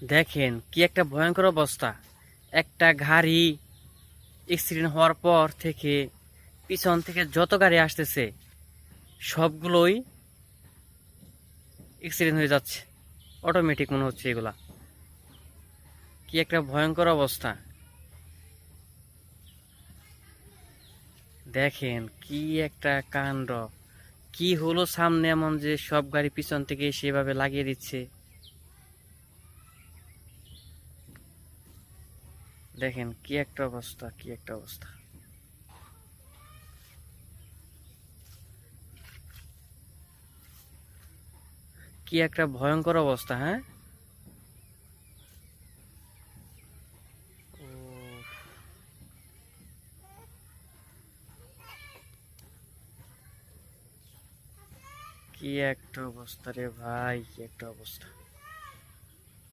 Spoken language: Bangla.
দেখেন কি একটা ভয়ঙ্কর অবস্থা। একটা গাড়ি অ্যাক্সিডেন্ট হওয়ার পর থেকে পিছন থেকে যত গাড়ি আসতেছে সবগুলোই অ্যাক্সিডেন্ট হয়ে যাচ্ছে। অটোমেটিক মনে হচ্ছে এগুলা। কি একটা ভয়ঙ্কর অবস্থা। দেখেন কি একটা কাণ্ড। কি হলো সামনে এমন যে সব গাড়ি পিছন থেকে সেভাবে লাগিয়ে দিচ্ছে। দেখেন কি একটা অবস্থা, কি একটা অবস্থা। কি একটা ভয়ঙ্কর অবস্থা। হ্যাঁ, কি একটা অবস্থা রে ভাই, কি একটা অবস্থা।